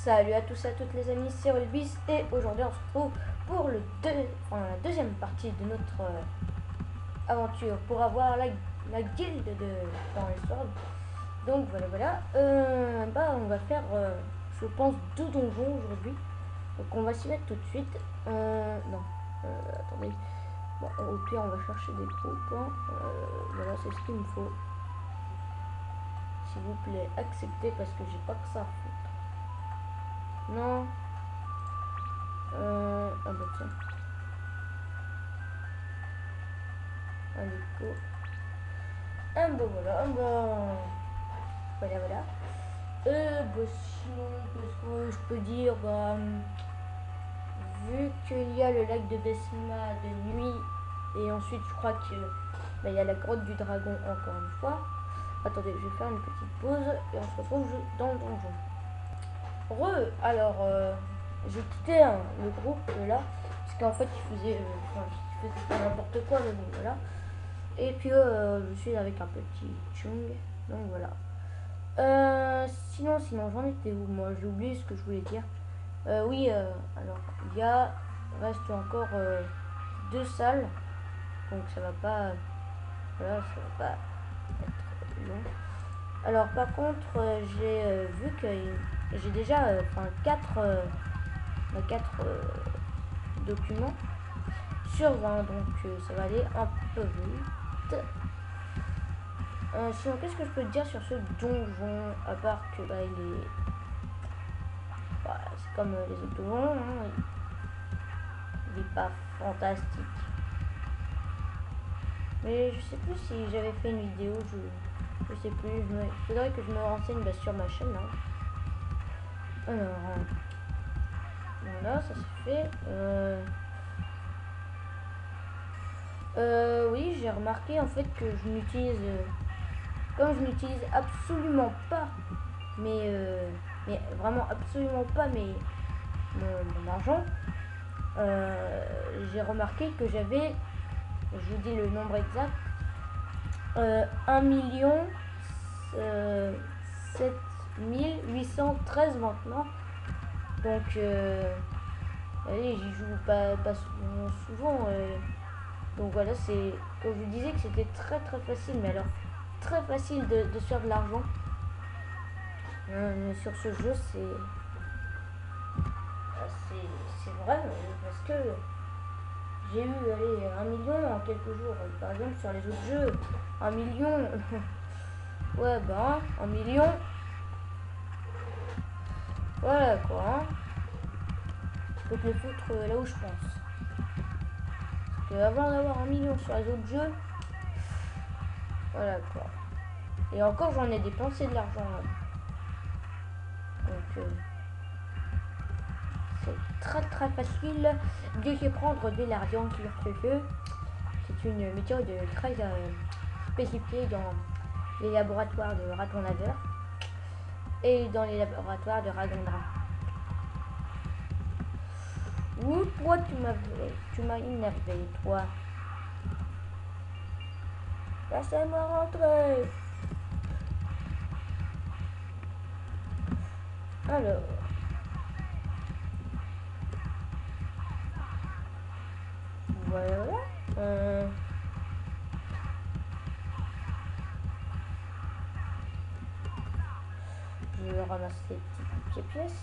Salut à tous et à toutes les amis, c'est Rolbis et aujourd'hui on se retrouve pour la deuxième partie de notre aventure pour avoir la guilde de dans les swords. Donc voilà. On va faire je pense 2 donjons aujourd'hui. Donc on va s'y mettre tout de suite. Non, attendez. Bon, au pire on va chercher des troupes. Voilà, c'est ce qu'il me faut. S'il vous plaît, acceptez parce que j'ai pas que ça à foutre. Non. Ah bah tiens. Allez, go. Ah bah voilà, voilà. Bah sinon, qu'est-ce que je peux dire? Vu qu'il y a le lac de Besma de nuit, et ensuite je crois que il y a la grotte du dragon encore une fois. Attendez, je vais faire une petite pause et on se retrouve dans le donjon. Alors, j'ai quitté le groupe là, parce qu'en fait il faisait n'importe quoi, mais bon voilà. Et puis je suis avec un petit chung, donc voilà. Sinon j'en étais où? Moi j'ai oublié ce que je voulais dire. Oui, alors reste encore 2 salles, donc ça va pas, voilà, ça va pas être long. Alors par contre, j'ai vu que j'ai déjà 4 documents sur 20, donc ça va aller un peu vite. Sinon, qu'est-ce que je peux te dire sur ce donjon, à part que il est, c'est comme les autres donjons, hein, il est pas fantastique. Mais je sais plus si j'avais fait une vidéo, je sais plus, il faudrait que je me renseigne sur ma chaîne. Hein. Alors, voilà, ça c'est fait. Oui, j'ai remarqué en fait que je n'utilise, comme je n'utilise absolument pas, mais vraiment absolument pas mon argent, j'ai remarqué que j'avais, je vous dis le nombre exact, 1 7 813 maintenant. Donc allez, j'y joue pas souvent. Donc voilà, c'est comme je vous disais que c'était très facile, mais alors très facile de se faire de l'argent sur ce jeu. C'est vrai, parce que j'ai eu 1 million en quelques jours. Par exemple sur les autres jeux, 1 million ouais 1 million, voilà quoi, hein. Je peux te le foutre là où je pense, parce que avant d'avoir 1 million sur les autres jeux, voilà quoi. Et encore j'en ai dépensé de l'argent là. Donc c'est très facile de prendre de l'argent sur ce jeu. C'est une méthode très spécifiée dans les laboratoires de Raton Laveur et dans les laboratoires de Ragondra. Ouh, toi tu m'as énervé, toi. Laissez-moi rentrer. Alors. Voilà. Je vais ramasser les petites pièces.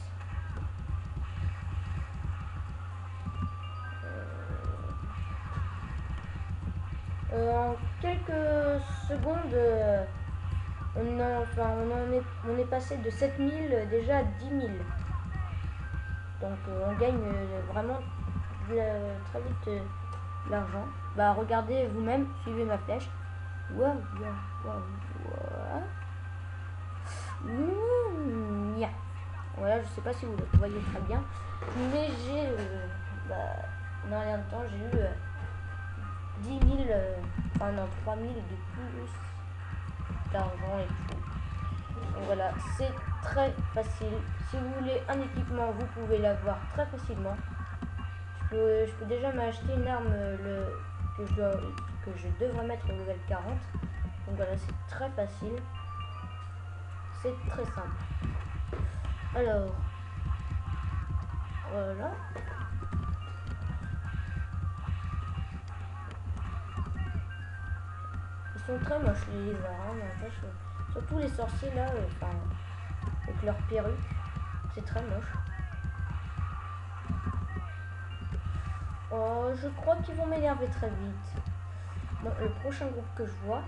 En quelques secondes, on est passé de 7000 déjà à 10 000. Donc on gagne vraiment très vite l'argent. Regardez vous-même, suivez ma flèche. Voilà, je sais pas si vous le voyez très bien, mais j'ai dans rien de temps j'ai eu 10 000, 3 000 de plus d'argent et tout. Donc voilà, c'est très facile. Si vous voulez un équipement, vous pouvez l'avoir très facilement. Je peux déjà m'acheter une arme que je devrais mettre au level 40. Donc voilà, c'est très facile. C'est très simple. Alors, Voilà. Ils sont très moches les lézards, hein, n'empêche. Surtout les sorciers là, enfin, avec leur perruque. C'est très moche. Oh, je crois qu'ils vont m'énerver très vite. Bon, le prochain groupe que je vois.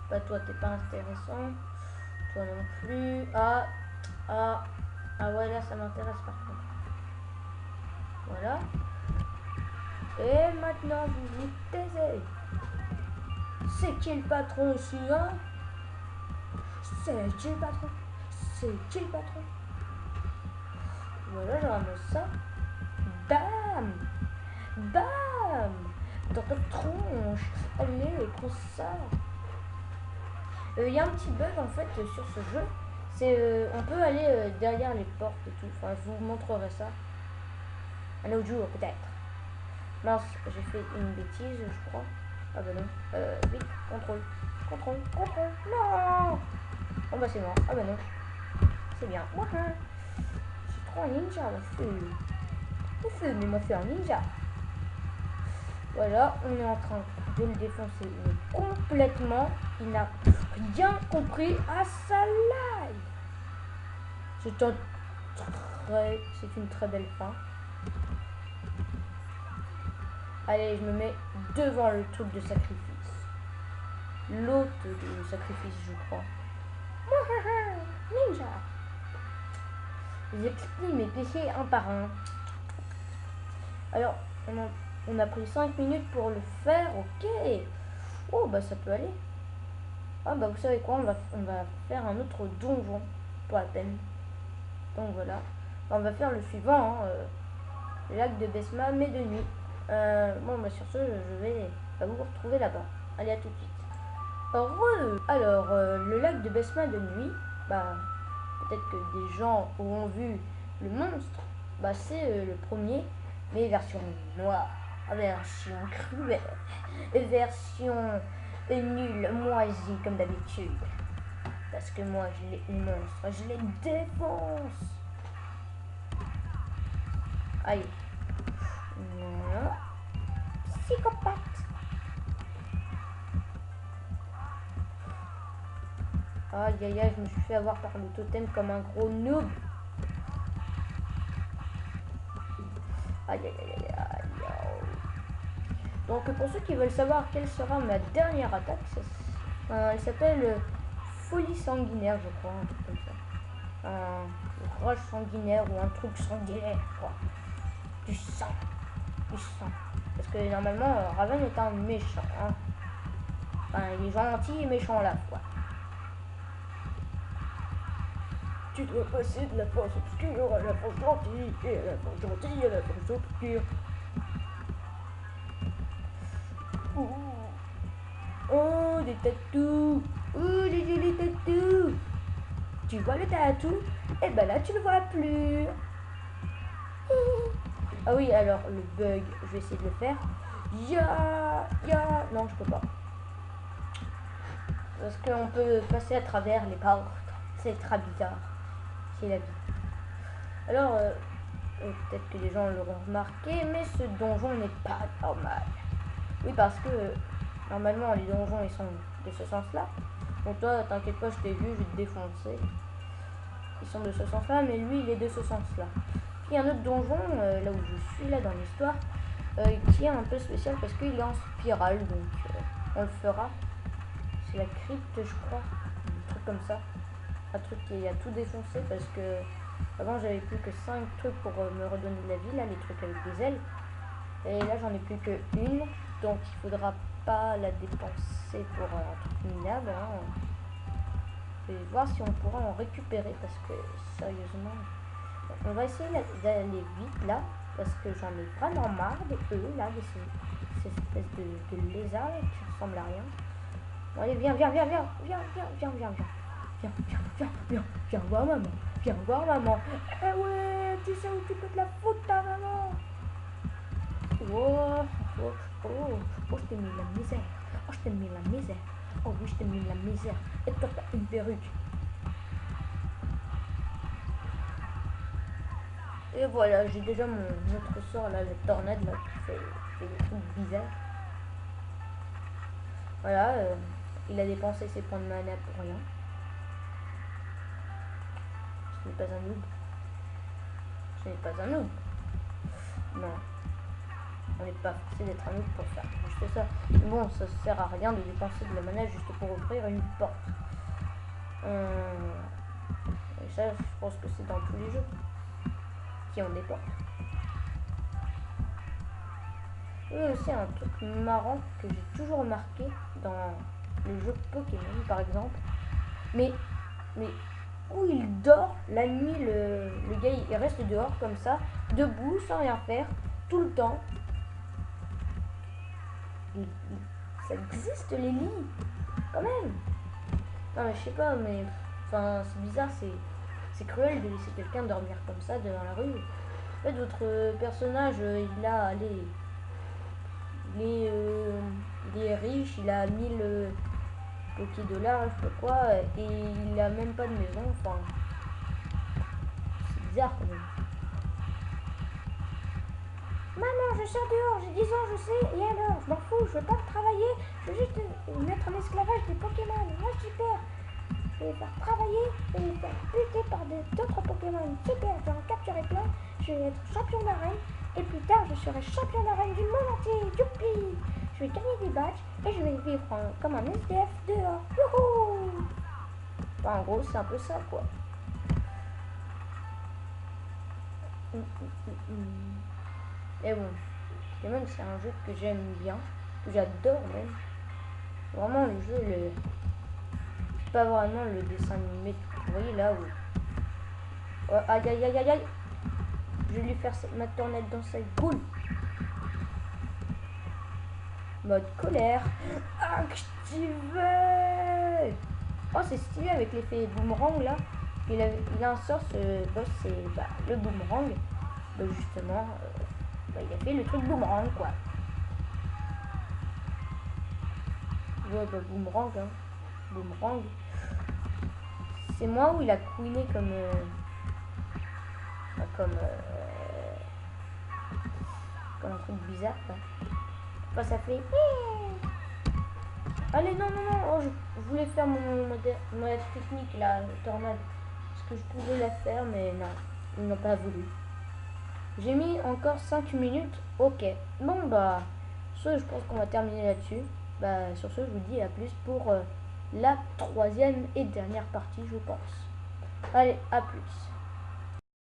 Bah toi t'es pas intéressant. Toi non plus. Ah ouais là ça m'intéresse par contre. Voilà. Et maintenant vous vous taisez. C'est qui le patron ici, hein? C'est qui le patron? C'est qui le patron? Voilà, je ramasse ça. Bam! Bam! Dans ta tronche. Allez, prends ça. Il y a un petit bug en fait sur ce jeu. C'est on peut aller derrière les portes et tout. Enfin, je vous montrerai ça un autre jour peut-être. Mince, j'ai fait une bêtise, je crois. Ah bah non. Vite, contrôle. Contrôle. Non! Oh bah c'est mort. Ah bah non. C'est bien. C'est trop un ninja, mon feu. Mon feu, mais m'a fait un ninja. Voilà, on est en train de le défoncer complètement. Il n'a rien compris à sa live. C'est une très belle fin. Allez, je me mets devant le truc de sacrifice. L'hôte de sacrifice, je crois. Ninja. J'exprime mes péchés un par un. Alors, on a pris 5 minutes pour le faire, ok. Oh, bah ça peut aller. Ah, bah vous savez quoi, on va faire un autre donjon pour la peine. Donc voilà. On va faire le suivant, hein, le lac de Besma, mais de nuit. Bon, bah sur ce, je vais vous retrouver là-bas. Allez, à tout de suite. Alors, le lac de Besma de nuit, bah, peut-être que des gens auront vu le monstre. Bah, c'est le premier, mais version noire, version cruelle, version nulle, moisie comme d'habitude. Parce que moi, les monstres, je les défonce. Allez. Voilà. Psychopathe. Aïe aïe aïe, je me suis fait avoir par le totem comme un gros noob. Aïe aïe aïe aïe aïe aïe. Donc pour ceux qui veulent savoir quelle sera ma dernière attaque, elle s'appelle folie sanguinaire, je crois, un truc comme ça. Un rage sanguinaire ou un truc sanguinaire, quoi. Du sang. Parce que normalement, Raven est un méchant. Hein. Enfin, il est gentil et méchant à la fois. Tu dois passer de la force obscure à la force gentille, et à la force gentille à la force obscure. Oh, des tatous. Oh, des jolis tatous. Tu vois le tatou? Et ben là, tu le vois plus. Ah oui, alors, le bug, je vais essayer de le faire. Non, je peux pas. Parce qu'on peut passer à travers les portes. C'est très bizarre. C'est la vie. Alors, peut-être que les gens l'auront remarqué, mais ce donjon n'est pas normal. Oui, parce que normalement, les donjons, ils sont de ce sens-là. Donc toi, t'inquiète pas, je t'ai vu, je vais te défoncer. Ils sont de ce sens-là, mais lui, il est de ce sens-là. Puis il y a un autre donjon, là où je suis, là, dans l'histoire, qui est un peu spécial parce qu'il est en spirale, donc on le fera. C'est la crypte, je crois, un truc comme ça. Un truc qui a tout défoncé parce que avant j'avais plus que 5 trucs pour me redonner de la vie, là, les trucs avec des ailes. Et là, j'en ai plus que une, donc il faudra pas la dépenser pour un truc minable. Hein. Je vais voir si on pourra en récupérer parce que sérieusement, on va essayer d'aller vite là parce que j'en ai vraiment marre de eux là, de ces espèces de lézards qui ressemblent à rien. Bon, allez, viens voir maman, eh ouais, tu sais où tu peux te la foutre ta maman. Oh, je t'ai mis la misère. Oh, je t'ai mis la misère. Oh oui, je t'ai mis la misère. Et toi, t'as une perruque. Et voilà, j'ai déjà mon autre sort là, la tornade là, qui fait des trucs bizarres. Voilà, il a dépensé ses points de mana pour rien. Ce n'est pas un noob. Ce n'est pas un noob. Non. On n'est pas forcé d'être un noob pour faire juste ça. Bon, ça sert à rien de dépenser de la mana juste pour ouvrir une porte. Et ça, je pense que c'est dans tous les jeux qui ont des portes. Et aussi un truc marrant que j'ai toujours remarqué dans les jeux Pokémon par exemple. Mais où il dort la nuit, le gars il reste dehors comme ça, debout, sans rien faire, tout le temps. Ça existe les lits, quand même. Non mais je sais pas, mais enfin c'est bizarre, c'est cruel de laisser quelqu'un dormir comme ça devant la rue. En fait, votre personnage, il a, allez, il est riche, il a 1000 $, je sais pas quoi, et il a même pas de maison, enfin, c'est bizarre quand même. Maman, je sors dehors, j'ai 10 ans, je sais, et alors, je m'en fous, je veux pas travailler, je veux juste mettre en esclavage des Pokémon, moi super, je vais les faire travailler et les faire buter par d'autres Pokémon, super, je vais en capturer plein, je vais être champion d'arène, et plus tard je serai champion d'arène du monde entier, youpi, je vais gagner des badges, et je vais vivre comme un SDF dehors, youhou. Enfin, en gros, c'est un peu ça, quoi. Et bon, Pokémon, c'est un jeu que j'aime bien, que j'adore même. Vraiment, le jeu, c'est pas vraiment le dessin animé. Vous voyez là où... Oh, aïe, aïe, aïe, aïe, aïe. Je vais lui faire ma tornade dans sa gueule. Mode colère. Activé. Oh, c'est stylé avec l'effet boomerang là. Il a un sort, ce boss, c'est le boomerang. Donc justement, il a fait le truc boomerang quoi. Ouais, boomerang, hein. Boomerang. C'est moi où il a couiné comme... comme un truc bizarre là. Enfin, ça fait... Allez, non, non, non, oh, je voulais faire mon technique là, tornade. Parce que je pouvais la faire, mais non, ils n'ont pas voulu. J'ai mis encore 5 minutes, ok. Bon, bah, sur ce, je pense qu'on va terminer là-dessus. Bah, sur ce, je vous dis à plus pour la 3e et dernière partie, je pense. Allez, à plus.